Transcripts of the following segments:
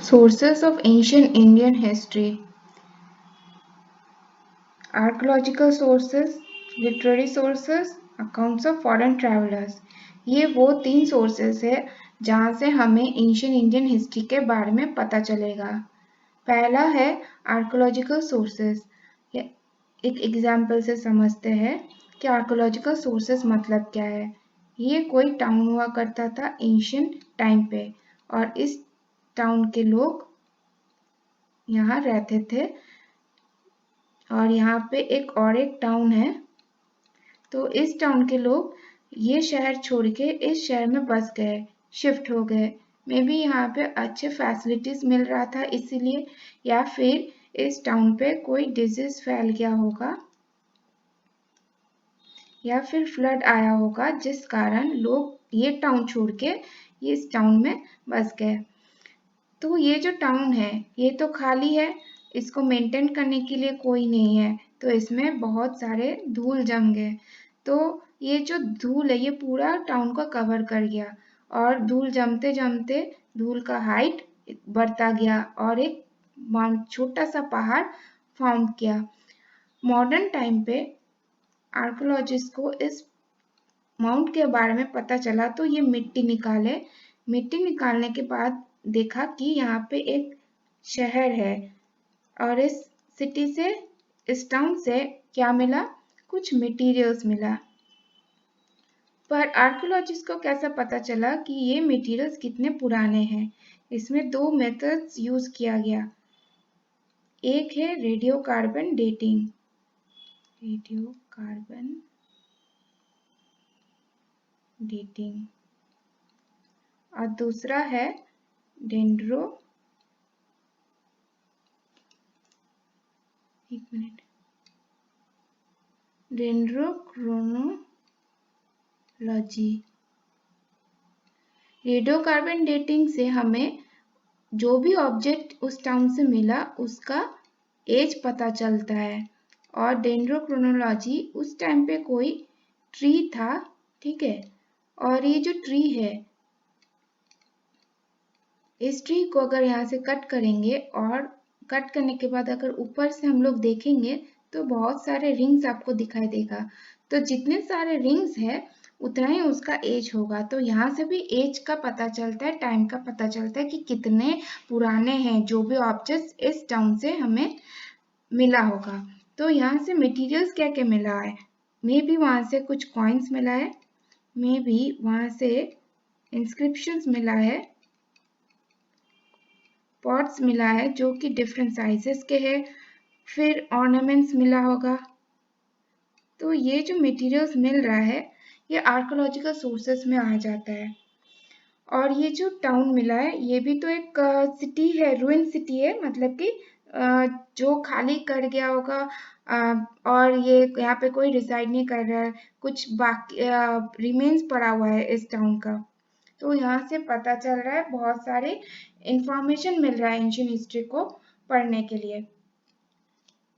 Sources of ancient Indian history: archaeological sources, literary sources, accounts of foreign travelers। ये वो 3 sources है जहाँ से हमें एंशियंट इंडियन हिस्ट्री के बारे में पता चलेगा। पहला है आर्कोलॉजिकल सोर्सेस। एक एग्जाम्पल से समझते हैं कि आर्कोलॉजिकल सोर्सेस मतलब क्या है। ये कोई टाउन हुआ करता था एंशियंट टाइम पे, और इस टाउन के लोग यहाँ रहते थे, और यहाँ पे एक टाउन है। तो इस टाउन के लोग ये शहर छोड़ के इस शहर में बस गए, शिफ्ट हो गए। मे बी यहाँ पे अच्छे फैसिलिटीज मिल रहा था इसीलिए, या फिर इस टाउन पे कोई डिजीज फैल गया होगा, या फिर फ्लड आया होगा जिस कारण लोग ये टाउन छोड़ के ये इस टाउन में बस गए। तो ये जो टाउन है ये तो खाली है, इसको मेंटेन करने के लिए कोई नहीं है, तो इसमें बहुत सारे धूल जम गए। तो ये जो धूल है ये पूरा टाउन को कवर कर गया, और धूल जमते जमते धूल का हाइट बढ़ता गया और एक छोटा सा पहाड़ फॉर्म किया। मॉडर्न टाइम पे आर्कोलॉजिस्ट को इस माउंट के बारे में पता चला, तो ये मिट्टी निकाले। मिट्टी निकालने के बाद देखा कि यहाँ पे एक शहर है, और इस सिटी से, इस टाउन से क्या मिला, कुछ मटेरियल्स मिला। पर आर्कियोलॉजिस्ट को कैसे पता चला कि ये मटेरियल्स कितने पुराने हैं? इसमें 2 मेथड्स यूज किया गया। एक है radio carbon dating, radio carbon dating, और दूसरा है डेंड्रोक्रोनोलॉजी। रेडियोकार्बन डेटिंग से हमें जो भी ऑब्जेक्ट उस टाउन से मिला उसका एज पता चलता है, और डेंड्रोक्रोनोलॉजी उस टाइम पे कोई ट्री था, ठीक है, और ये जो ट्री है, इस ट्री को अगर यहाँ से कट करेंगे, और कट करने के बाद अगर ऊपर से हम लोग देखेंगे तो बहुत सारे रिंग्स आपको दिखाई देगा। तो जितने सारे रिंग्स है उतना ही उसका एज होगा। तो यहाँ से भी एज का पता चलता है, टाइम का पता चलता है कि कितने पुराने हैं जो भी ऑब्जेक्ट्स इस टाउन से हमें मिला होगा। तो यहाँ से मटेरियल्स क्या क्या मिला है, मे बी वहाँ से कुछ कॉइन्स मिला है, मे बी वहाँ से इंस्क्रिप्शंस मिला है, पॉट्स मिला है जो कि डिफरेंट साइजेस के हैं, फिर ऑर्नामेंट्स मिला होगा। तो ये जो मटेरियल्स मिल रहा है ये आर्कोलॉजिकल सोर्सेस में आ जाता है। और ये जो टाउन मिला है ये भी तो एक सिटी है, रूइन सिटी है, मतलब कि जो खाली कर गया होगा, और ये यहाँ पे कोई रिसाइड नहीं कर रहा है, कुछ बाकी रिमेन्स पड़ा हुआ है इस टाउन का। तो यहाँ से पता चल रहा है, बहुत सारे इंफॉर्मेशन मिल रहा है एंशियंट हिस्ट्री को पढ़ने के लिए।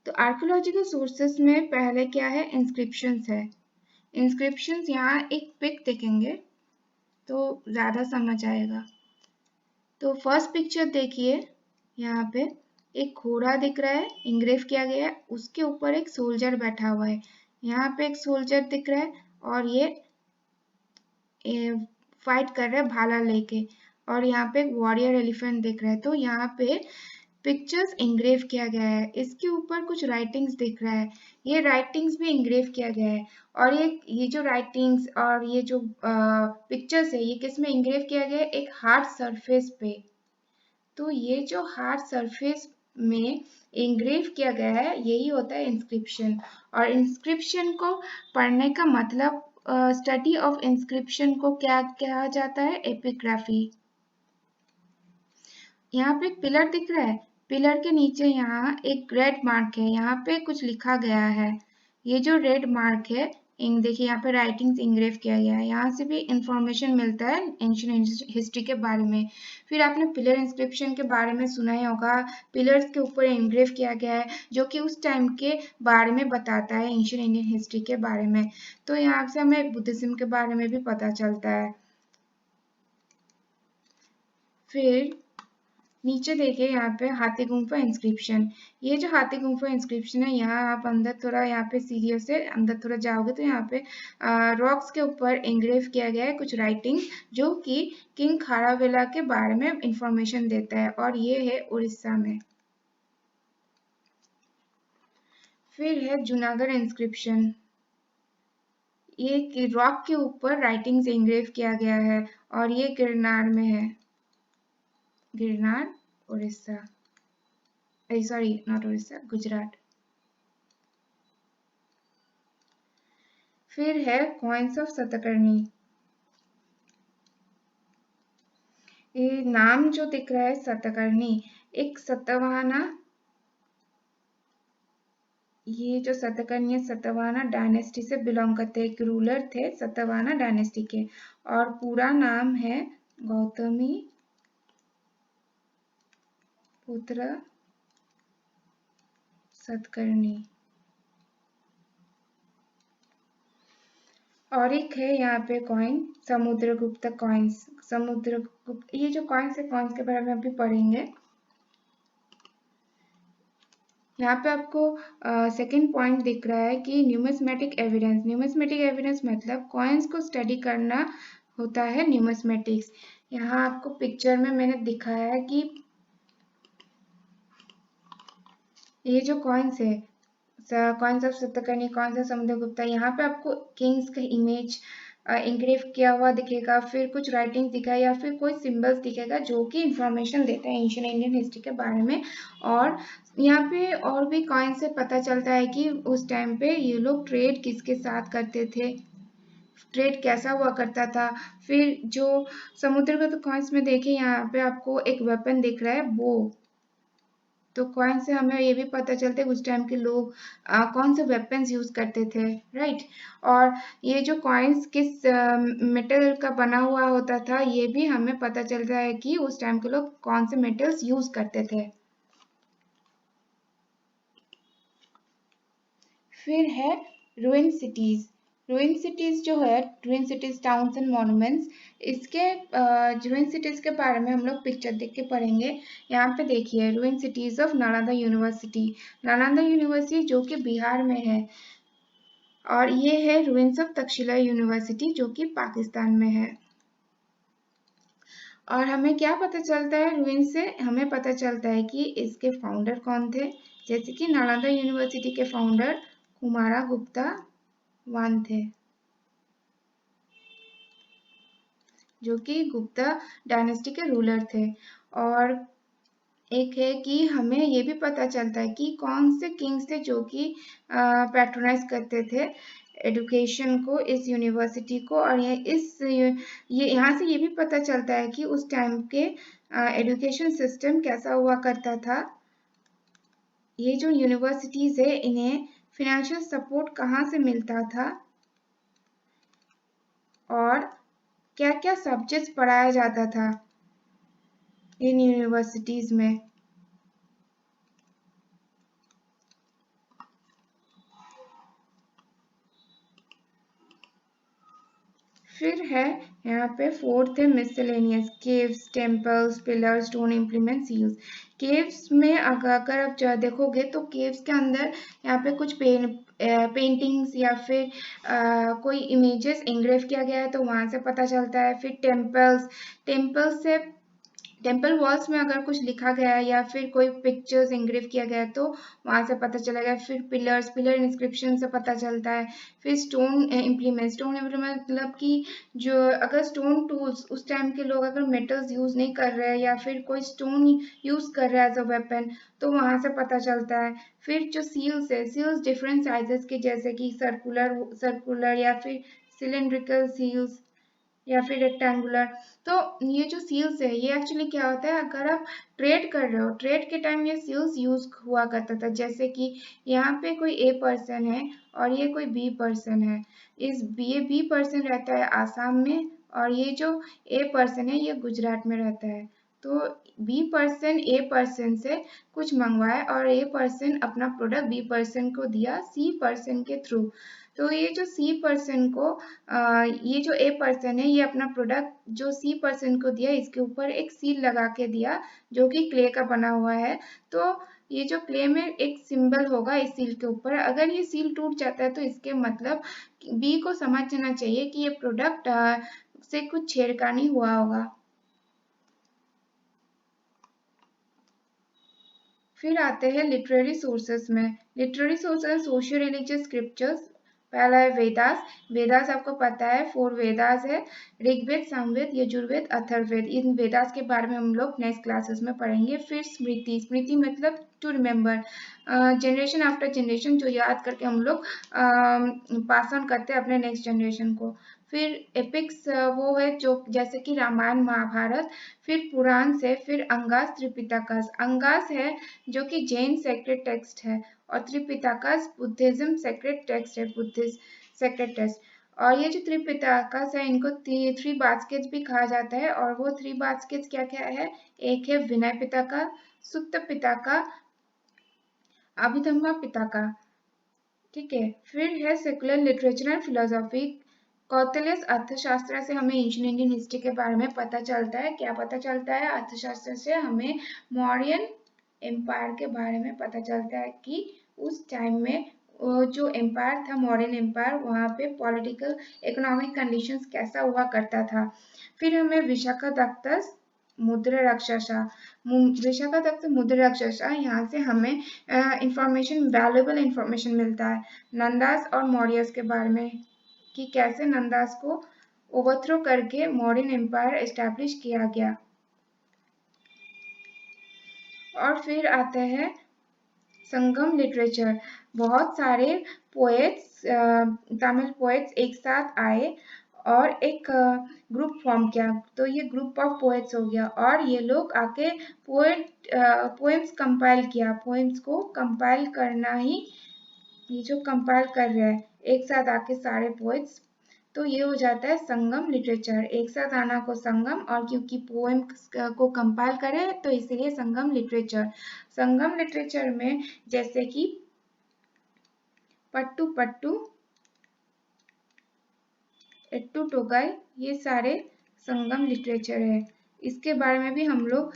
तो आर्कियोलॉजिकल सोर्सेस में पहले क्या है, इंस्क्रिप्शंस है। इंस्क्रिप्शंस यहाँ एक पिक देखेंगे तो ज़्यादा समझ आएगा। तो फर्स्ट पिक्चर देखिए, यहाँ पे एक घोड़ा दिख रहा है, इंग्रेव किया गया है, उसके ऊपर एक सोल्जर बैठा हुआ है। यहाँ पे एक सोल्जर दिख रहा है, और ये फाइट कर रहा है भाला लेके, और यहाँ पे एक वॉरियर एलिफेंट दिख रहा है। तो यहाँ पे पिक्चर्स इंग्रेव किया गया है, इसके ऊपर कुछ राइटिंग्स दिख रहा है, ये राइटिंग्स भी इंग्रेव किया गया है। और ये जो राइटिंग्स और ये जो पिक्चर्स है ये किस में इंग्रेव किया गया है, एक हार्ड सरफेस पे। तो ये जो हार्ड सरफेस में इंग्रेव किया गया है यही होता है इंस्क्रिप्शन। और इंस्क्रिप्शन को पढ़ने का मतलब, स्टडी ऑफ इंस्क्रिप्शन को क्या कहा जाता है, एपिग्राफी। यहाँ पे एक पिलर दिख रहा है, पिलर के नीचे यहाँ एक रेड मार्क है, यहाँ पे कुछ लिखा गया है। ये जो रेड मार्क है, देखिए यहाँ पे राइटिंग्स इंग्रेव किया गया है, यहाँ से भी इंफॉर्मेशन मिलता है एंशिएंट हिस्ट्री के बारे में। फिर आपने पिलर इंस्क्रिप्शन के बारे में सुना ही होगा, पिलर्स के ऊपर इंग्रेव किया गया है जो कि उस टाइम के बारे में बताता है, एंशिएंट इंडियन हिस्ट्री के बारे में। तो यहाँ से हमें बुद्धिज्म के बारे में भी पता चलता है। फिर नीचे देखिए यहाँ पे हाथी गुम्फा इंस्क्रिप्शन। ये जो हाथी गुम्फा इंस्क्रिप्शन है, यहाँ आप अंदर थोड़ा, यहाँ पे सीढ़ियों से अंदर थोड़ा जाओगे तो यहाँ पे रॉक्स के ऊपर एंग्रेव किया गया है कुछ राइटिंग, जो कि किंग खारावेला के बारे में इंफॉर्मेशन देता है, और ये है उड़ीसा में। फिर है जूनागढ़ इंस्क्रिप्शन। ये रॉक के ऊपर राइटिंग से एंग्रेव किया गया है, और ये गिरनार में है, गिरनार उड़ीसा, सॉरी नॉट उड़ीसा, गुजरात। फिर है कॉइन्स ऑफ सतकर्णी। ये नाम जो दिख रहा है सतकर्णी, एक सतवाहना, ये जो सतकर्णी है सतवाहना डायनेस्टी से बिलोंग करते, एक रूलर थे सतवाहना डायनेस्टी के, और पूरा नाम है गौतमी पुत्र सतकर्णी। और एक है यहाँ पे कॉइन समुद्रगुप्त कॉइन्स। समुद्रगुप्त, ये जो कॉइन्स है, कॉइन्स के बारे में अभी पढ़ेंगे। यहाँ पे आपको सेकंड पॉइंट दिख रहा है कि न्यूमिस्मेटिक एविडेंस। न्यूमिस्मेटिक एविडेंस मतलब कॉइन्स को स्टडी करना होता है न्यूमिस्मेटिक्स। यहाँ आपको पिक्चर में मैंने दिखाया है कि ये जो कॉइन्स है, coins of Satakarni, coins of Samudragupta, यहाँ पे आपको किंग्स का इमेज इंग्रेव किया हुआ दिखेगा, फिर कुछ राइटिंग दिखा या फिर कोई सिंबल्स दिखेगा जो कि इंफॉर्मेशन देता है एंशिएंट इंडियन हिस्ट्री के बारे में। और यहाँ पे और भी कॉइन से पता चलता है कि उस टाइम पे ये लोग ट्रेड किसके साथ करते थे, ट्रेड कैसा हुआ करता था। फिर जो समुद्रगुप्त कॉइन्स में देखिए, यहाँ पे आपको एक वेपन दिख रहा है, बो। तो कॉइन से हमें ये भी पता चलता है उस टाइम के लोग कौन से वेपन्स यूज करते थे, राइट। और ये जो कॉइन्स किस मेटल का बना हुआ होता था, ये भी हमें पता चलता है कि उस टाइम के लोग कौन से मेटल्स यूज करते थे। फिर है रूइन सिटीज। रूइन सिटीज जो है, रूइन सिटीज टाउन्स एंड मॉन्यूमेंट्स, इसके रूइन सिटीज के बारे में हम लोग पिक्चर देख के पढ़ेंगे। यहाँ पे देखिए रूइन cities of Nalanda university. Nalanda university जो कि बिहार में है, और ये है रूइंस ऑफ तक्षशिला यूनिवर्सिटी जो कि पाकिस्तान में है। और हमें क्या पता चलता है रूइन से, हमें पता चलता है कि इसके फाउंडर कौन थे। जैसे कि नालंदा यूनिवर्सिटी के फाउंडर कुमारा गुप्ता वन थे, जो कि गुप्ता डायनेस्टी के रूलर थे। और एक है कि हमें ये भी पता चलता है कि कौन से किंग्स थे जो कि पैट्रोनाइज करते थे एडुकेशन को, इस यूनिवर्सिटी को। और ये यहाँ से ये भी पता चलता है कि उस टाइम के एडुकेशन सिस्टम कैसा हुआ करता था। ये जो यूनिवर्सिटीज है, इन्हें फिनेंशियल सपोर्ट कहाँ से मिलता था, और क्या क्या सब्जेक्ट्स पढ़ाया जाता था इन यूनिवर्सिटीज में। फिर है यहाँ पे फोर्थ है miscellaneous, caves, temples, pillar, stone implement, seals. Caves में अगर आप देखोगे तो केव्स के अंदर यहाँ पे कुछ पेंटिंग्स या फिर कोई इमेजेस एंग्रेव किया गया है, तो वहां से पता चलता है। फिर टेम्पल्स, टेम्पल्स से टेम्पल वॉल्स में अगर कुछ लिखा गया है या फिर कोई पिक्चर्स इंग्रेव किया गया है तो वहां से पता चलेगा। फिर पिलर्स, पिलर इंस्क्रिप्शन से पता चलता है। फिर स्टोन इम्प्लीमेंट, स्टोन इम्प्लीमेंट मतलब कि जो अगर स्टोन टूल्स, उस टाइम के लोग अगर मेटल्स यूज नहीं कर रहे हैं या फिर कोई स्टोन यूज कर रहा है एज अ वेपन, तो वहां से पता चलता है। फिर जो सील्स है, सील्स डिफरेंट साइजेस के, जैसे कि सर्कुलर सर्कुलर या फिर सिलेंड्रिकल सील्स या फिर रेक्टेंगुलर। तो ये जो सील्स है, ये एक्चुअली क्या होता है, अगर आप ट्रेड कर रहे हो, ट्रेड के टाइम ये सील्स यूज हुआ करता था। जैसे कि यहाँ पे कोई ए पर्सन है और ये कोई बी पर्सन है। ये बी पर्सन रहता है आसाम में, और ये जो ए पर्सन है ये गुजरात में रहता है। तो बी पर्सन ए पर्सन से कुछ मंगवाया और ए पर्सन अपना प्रोडक्ट बी पर्सन को दिया सी पर्सन के थ्रू। तो ये जो सी पर्सन को ये जो ए पर्सन है, ये अपना प्रोडक्ट जो सी पर्सन को दिया, इसके ऊपर एक सील लगा के दिया जो कि क्ले का बना हुआ है। तो ये जो क्ले में एक सिंबल होगा इस सील के ऊपर, अगर ये सील टूट जाता है तो इसके मतलब बी को समझना चाहिए कि ये प्रोडक्ट से कुछ छेड़खानी हुआ होगा। फिर आते हैं लिटरेरी सोर्सेस में। Literary sources socio religious scriptures. पहला है वेदास। वेदास आपको पता है 4 वेदास है, ऋग्वेद, सामवेद, यजुर्वेद, अथर्ववेद। इन वेदास के बारे में हम लोग नेक्स्ट क्लासेस में पढ़ेंगे। फिर स्मृति। स्मृति मतलब to remember, generation after generation, जो याद करके हम लोग पास ऑन करते हैं अपने नेक्स्ट जनरेशन को। फिर एपिक्स वो है जो जैसे कि रामायण महाभारत। फिर पुराण से फिर अंगास त्रिपिटकस। अंगास है जो कि जैन सेक्रेड टेक्स्ट है, और त्रिपिटकस बुद्धिज्म सेक्रेड टेक्स्ट है, बुद्धिस्ट सेक्रेड टेक्स्ट। और ये जो त्रिपिटकस है इनको थ्री बास्केट्स भी कहा जाता है, और वो थ्री बास्केट्स क्या क्या है? एक है विनय पिटका, सुत्त पिटका, अभिधम्मा पिटका। ठीक है। फिर है सेकुलर लिटरेचर एंड फिलोसॉफी। कौटिल्यस अर्थशास्त्र से हमें एंशिएंट इंडियन हिस्ट्री के बारे में पता चलता है। क्या पता चलता है? अर्थशास्त्र से हमें मौर्यन एम्पायर के बारे में पता चलता है कि उस टाइम में जो एम्पायर था, मौर्यन एम्पायर, वहाँ पे पॉलिटिकल इकोनॉमिक कंडीशंस कैसा हुआ करता था। फिर हमें विशाखादत्त मुद्रा राक्षसा। विशाखादत्त मुद्रा राक्षसा, यहाँ से हमें इंफॉर्मेशन, वैल्यूएबल इंफॉर्मेशन मिलता है नंदास और मौर्यस के बारे में, कि कैसे नंदास को ओवरथ्रो करके मौर्यन एम्पायर एस्टैब्लिश किया गया। और फिर आते हैं संगम लिटरेचर। बहुत सारे पोएट्स, तमिल पोएट्स एक साथ आए और एक ग्रुप फॉर्म किया, तो ये ग्रुप ऑफ पोएट्स हो गया। और ये लोग आके पोएम्स कंपाइल किया। पोएम्स को कंपाइल करना ही, ये जो कंपाइल कर रहे हैं एक साथ आके सारे पोएट्स, तो ये हो जाता है संगम लिटरेचर। एक साथ आना को संगम, और क्योंकि पोएम को कंपाइल करे तो इसीलिए संगम लिटरेचर। संगम लिटरेचर में जैसे कि पट्टू पट्टू, एट्टू टोगाई, ये सारे संगम लिटरेचर है। इसके बारे में भी हम लोग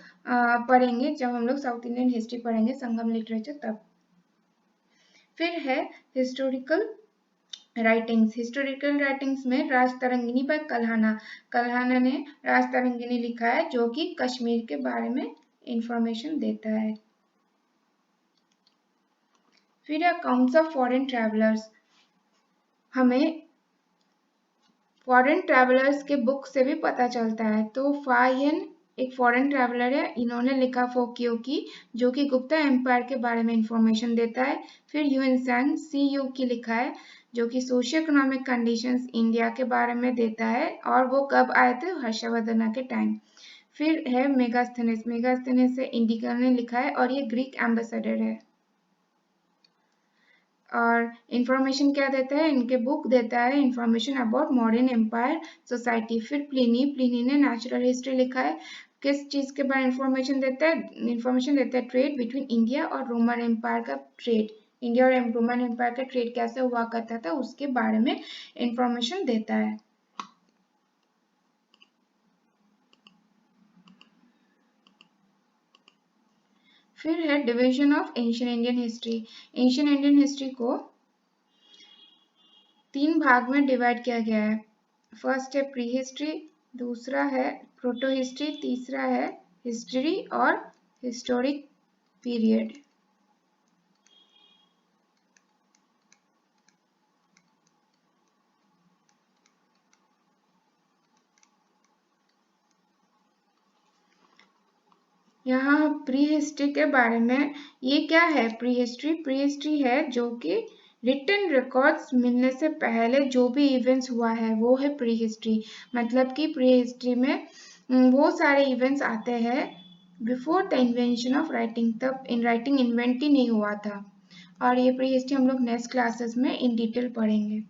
पढ़ेंगे जब हम लोग साउथ इंडियन हिस्ट्री पढ़ेंगे, संगम लिटरेचर तब। फिर है हिस्टोरिकल राइटिंग्स। हिस्टोरिकल राइटिंग्स में राजतरंगिणी बाय कल्हाना। कल्हाना ने राजतरंगिणी लिखा है जो कि कश्मीर के बारे में इंफॉर्मेशन देता है। फिर अकाउंट्स ऑफ फॉरेन ट्रैवलर्स। हमें फॉरेन ट्रैवलर्स के बुक से भी पता चलता है। तो फाहियन एक फॉरेन ट्रैवलर है, इन्होंने लिखा फोकियो की, जो कि गुप्ता एम्पायर के बारे में इंफॉर्मेशन देता है। फिर ह्यूएन सी यू की लिखा है जो कि सोशियो इकोनॉमिक कंडीशंस इंडिया के बारे में देता है, और वो कब आए थे? हर्षवर्धन के टाइम। फिर है मेगास्थेनिस। मेगास्थेनिस से इंडिका ने लिखा है, और ये ग्रीक एम्बेसडर है। और इंफॉर्मेशन क्या देता है? इनके बुक देता है information about modern empire society. फिर प्लिनी। प्लिनी ने नेचुरल हिस्ट्री लिखा है। किस चीज के बारे में इंफॉर्मेशन देता है? इंफॉर्मेशन देता है ट्रेड बिटवीन इंडिया और रोमन एम्पायर का ट्रेड, इंडिया और रोमन एम्पायर का ट्रेड कैसे हुआ करता था उसके बारे में इंफॉर्मेशन देता है। फिर है division of ancient Indian history. Ancient Indian history को 3 भाग में डिवाइड किया गया है। फर्स्ट है प्री हिस्ट्री, दूसरा है प्रोटो हिस्ट्री, तीसरा है हिस्ट्री और हिस्टोरिक पीरियड। यहाँ प्री हिस्ट्री के बारे में, ये क्या है प्री हिस्ट्री? प्री हिस्ट्री है जो कि रिटन रिकॉर्ड्स मिलने से पहले जो भी इवेंट्स हुआ है वो है प्री हिस्ट्री। मतलब कि प्री हिस्ट्री में वो सारे इवेंट्स आते हैं before the invention of writing, तब इन राइटिंग इन्वेंट ही नहीं हुआ था। और ये प्री हिस्ट्री हम लोग नेक्स्ट क्लासेस में इन डिटेल पढ़ेंगे।